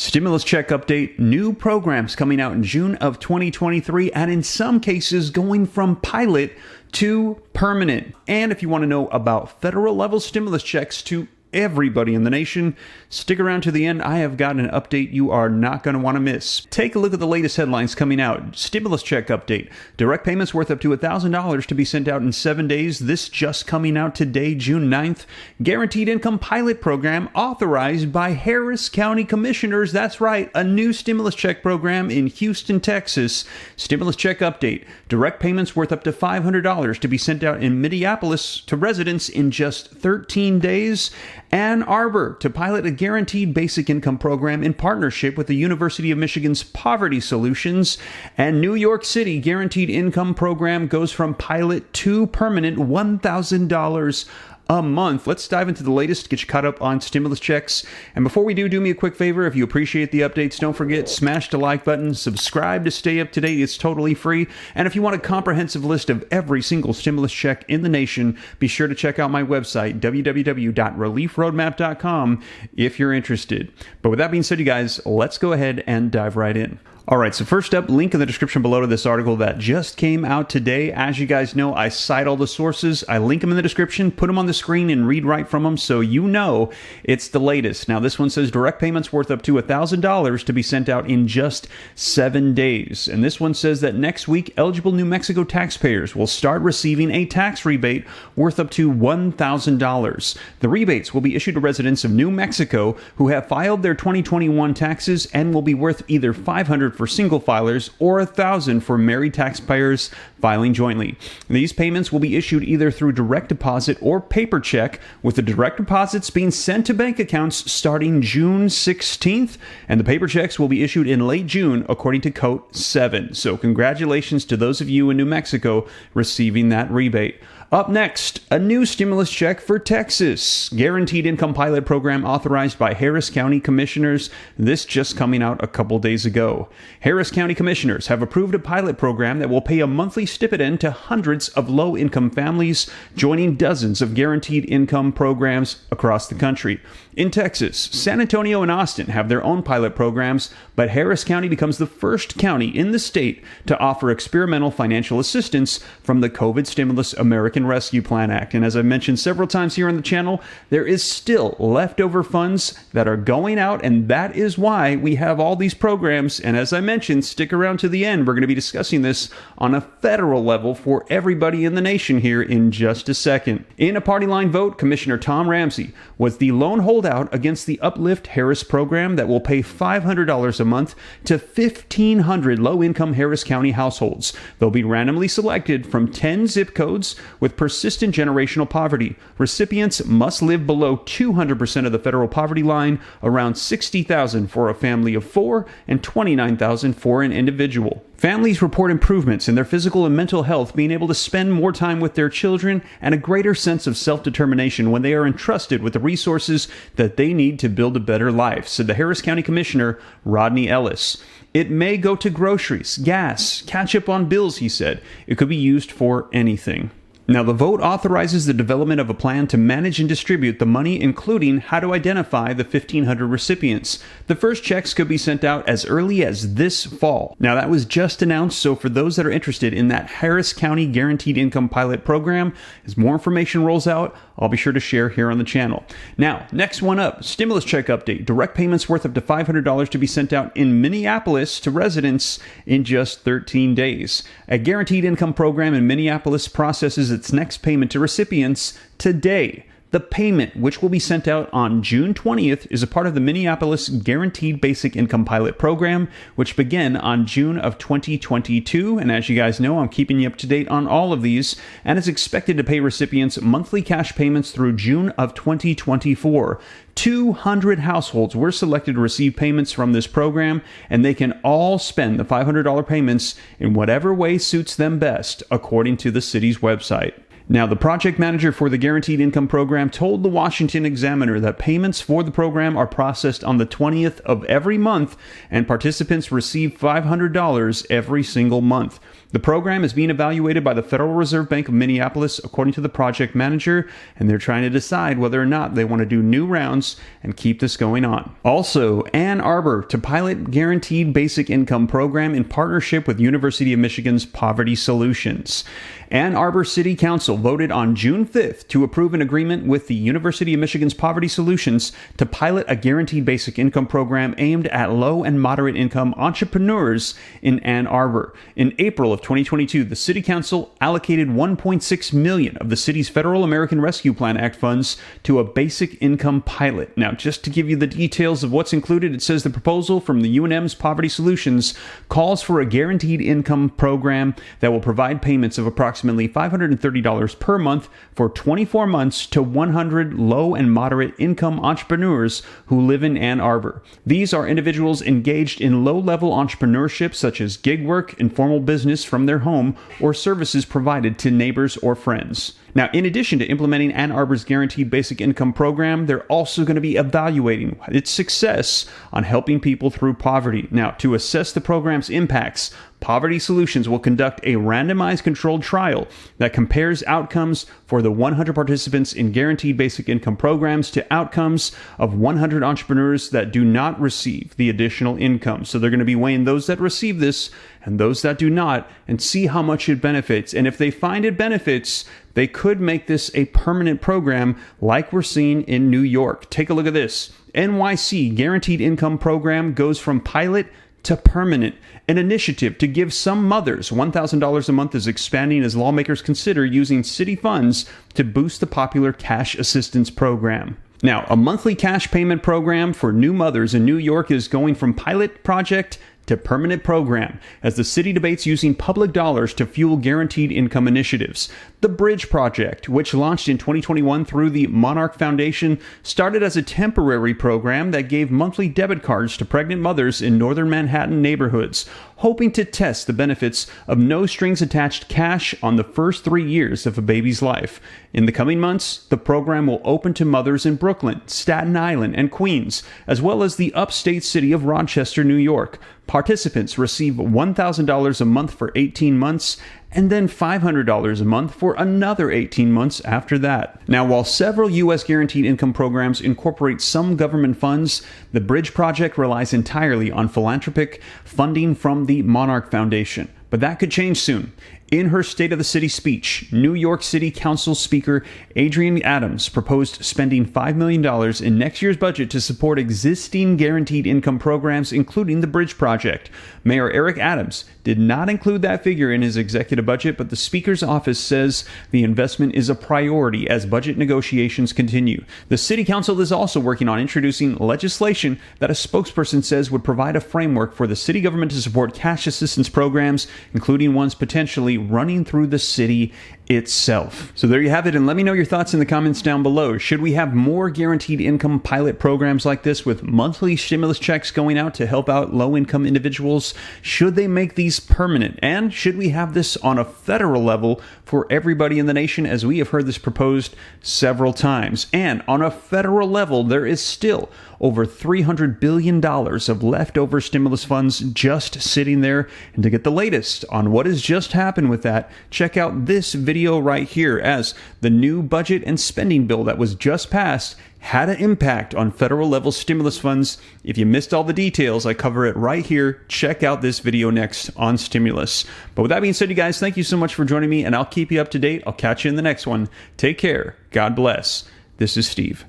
Stimulus check update, new programs coming out in June of 2023, and in some cases going from pilot to permanent. And if you want to know about federal level stimulus checks to everybody in the nation, stick around to the end. I have got an update you are not going to want to miss. Take a look at the latest headlines coming out. Stimulus check update. Direct payments worth up to $1,000 to be sent out in 7 days. This just coming out today, June 9th. Guaranteed income pilot program authorized by Harris County Commissioners. That's right, a new stimulus check program in Houston, Texas. Stimulus check update. Direct payments worth up to $500 to be sent out in Minneapolis to residents in just 13 days. Ann Arbor to pilot a guaranteed basic income program in partnership with the University of Michigan's Poverty Solutions. And New York City guaranteed income program goes from pilot to permanent, $1,000 a month. Let's dive into the latest, get you caught up on stimulus checks. And before we do me a quick favor. If you appreciate the updates, don't forget, smash the like button, subscribe to stay up to date. It's totally free. And if you want a comprehensive list of every single stimulus check in the nation, be sure to check out my website, www.reliefroadmap.com, if you're interested. But with that being said, you guys, let's go ahead and dive right in. All right, so first up, link in the description below to this article that just came out today. As you guys know, I cite all the sources. I link them in the description, put them on the screen, and read right from them so you know it's the latest. Now, this one says direct payments worth up to $1,000 to be sent out in just 7 days. And this one says that next week, eligible New Mexico taxpayers will start receiving a tax rebate worth up to $1,000. The rebates will be issued to residents of New Mexico who have filed their 2021 taxes and will be worth either $500 for single filers or $1,000 for married taxpayers filing jointly. These payments will be issued either through direct deposit or paper check, with the direct deposits being sent to bank accounts starting June 16th, and the paper checks will be issued in late June according to Coat 7. So congratulations to those of you in New Mexico receiving that rebate. Up next, a new stimulus check for Texas. Guaranteed income pilot program authorized by Harris County Commissioners. This just coming out a couple days ago. Harris County Commissioners have approved a pilot program that will pay a monthly stipend to hundreds of low-income families, joining dozens of guaranteed income programs across the country. In Texas, San Antonio and Austin have their own pilot programs, but Harris County becomes the first county in the state to offer experimental financial assistance from the COVID Stimulus American Rescue Plan Act. And as I mentioned several times here on the channel, there is still leftover funds that are going out, and that is why we have all these programs. And as I mentioned, stick around to the end. We're going to be discussing this on a federal level for everybody in the nation here in just a second. In a party line vote, Commissioner Tom Ramsey was the lone holdout against the Uplift Harris program that will pay $500 a month to 1,500 low-income Harris County households. They'll be randomly selected from 10 zip codes with persistent generational poverty. Recipients must live below 200% of the federal poverty line, around $60,000 for a family of 4 and $29,000 for an individual. Families report improvements in their physical and mental health, being able to spend more time with their children, and a greater sense of self-determination when they are entrusted with the resources that they need to build a better life, said the Harris County Commissioner, Rodney Ellis. It may go to groceries, gas, catch up on bills, he said. It could be used for anything. Now, the vote authorizes the development of a plan to manage and distribute the money, including how to identify the 1,500 recipients. The first checks could be sent out as early as this fall. Now, that was just announced, so for those that are interested in that Harris County Guaranteed Income Pilot Program, as more information rolls out, I'll be sure to share here on the channel. Now, next one up, stimulus check update. Direct payments worth up to $500 to be sent out in Minneapolis to residents in just 13 days. A guaranteed income program in Minneapolis processes its next payment to recipients today. The payment, which will be sent out on June 20th, is a part of the Minneapolis Guaranteed Basic Income Pilot Program, which began on June of 2022. And as you guys know, I'm keeping you up to date on all of these, and is expected to pay recipients monthly cash payments through June of 2024. 200 households were selected to receive payments from this program, and they can all spend the $500 payments in whatever way suits them best, according to the city's website. Now, the project manager for the Guaranteed Income Program told the Washington Examiner that payments for the program are processed on the 20th of every month, and participants receive $500 every single month. The program is being evaluated by the Federal Reserve Bank of Minneapolis, according to the project manager, and they're trying to decide whether or not they want to do new rounds and keep this going on. Also, Ann Arbor to pilot Guaranteed Basic Income Program in partnership with University of Michigan's Poverty Solutions. Ann Arbor City Council voted on June 5th to approve an agreement with the University of Michigan's Poverty Solutions to pilot a Guaranteed Basic Income Program aimed at low and moderate income entrepreneurs in Ann Arbor. In April of 2022, the City Council allocated $1.6 million of the city's Federal American Rescue Plan Act funds to a basic income pilot. Now, just to give you the details of what's included, it says the proposal from the UNM's Poverty Solutions calls for a guaranteed income program that will provide payments of approximately $530 per month for 24 months to 100 low and moderate income entrepreneurs who live in Ann Arbor. These are individuals engaged in low-level entrepreneurship such as gig work, informal business from their home, or services provided to neighbors or friends. Now, in addition to implementing Ann Arbor's Guaranteed Basic Income Program, they're also going to be evaluating its success on helping people through poverty. Now, to assess the program's impacts, Poverty Solutions will conduct a randomized controlled trial that compares outcomes for the 100 participants in Guaranteed Basic Income Programs to outcomes of 100 entrepreneurs that do not receive the additional income. So they're going to be weighing those that receive this and those that do not and see how much it benefits. And if they find it benefits, they could make this a permanent program like we're seeing in New York. Take a look at this. NYC Guaranteed Income Program goes from pilot to permanent. An initiative to give some mothers $1,000 a month is expanding as lawmakers consider using city funds to boost the popular cash assistance program. Now, a monthly cash payment program for new mothers in New York is going from pilot project to permanent program as the city debates using public dollars to fuel guaranteed income initiatives. The Bridge Project, which launched in 2021 through the Monarch Foundation, started as a temporary program that gave monthly debit cards to pregnant mothers in northern Manhattan neighborhoods, hoping to test the benefits of no-strings-attached cash on the first 3 years of a baby's life. In the coming months, the program will open to mothers in Brooklyn, Staten Island, and Queens, as well as the upstate city of Rochester, New York. Participants receive $1,000 a month for 18 months, and then $500 a month for another 18 months after that. Now, while several U.S. guaranteed income programs incorporate some government funds, the Bridge Project relies entirely on philanthropic funding from the Monarch Foundation. But that could change soon. In her State of the City speech, New York City Council Speaker Adrienne Adams proposed spending $5 million in next year's budget to support existing guaranteed income programs, including the Bridge Project. Mayor Eric Adams did not include that figure in his executive budget, but the Speaker's office says the investment is a priority as budget negotiations continue. The City Council is also working on introducing legislation that a spokesperson says would provide a framework for the city government to support cash assistance programs, including ones potentially running through the city itself. So there you have it, and let me know your thoughts in the comments down below. Should we have more guaranteed income pilot programs like this with monthly stimulus checks going out to help out low-income individuals? Should they make these permanent? And should we have this on a federal level for everybody in the nation, as we have heard this proposed several times? And on a federal level, there is still over $300 billion of leftover stimulus funds just sitting there. And to get the latest on what has just happened with that, check out this video right here, as the new budget and spending bill that was just passed had an impact on federal level stimulus funds. If you missed all the details, I cover it right here. Check out this video next on stimulus. But with that being said, you guys, thank you so much for joining me, and I'll keep you up to date. I'll catch you in the next one. Take care. God bless. This is Steve.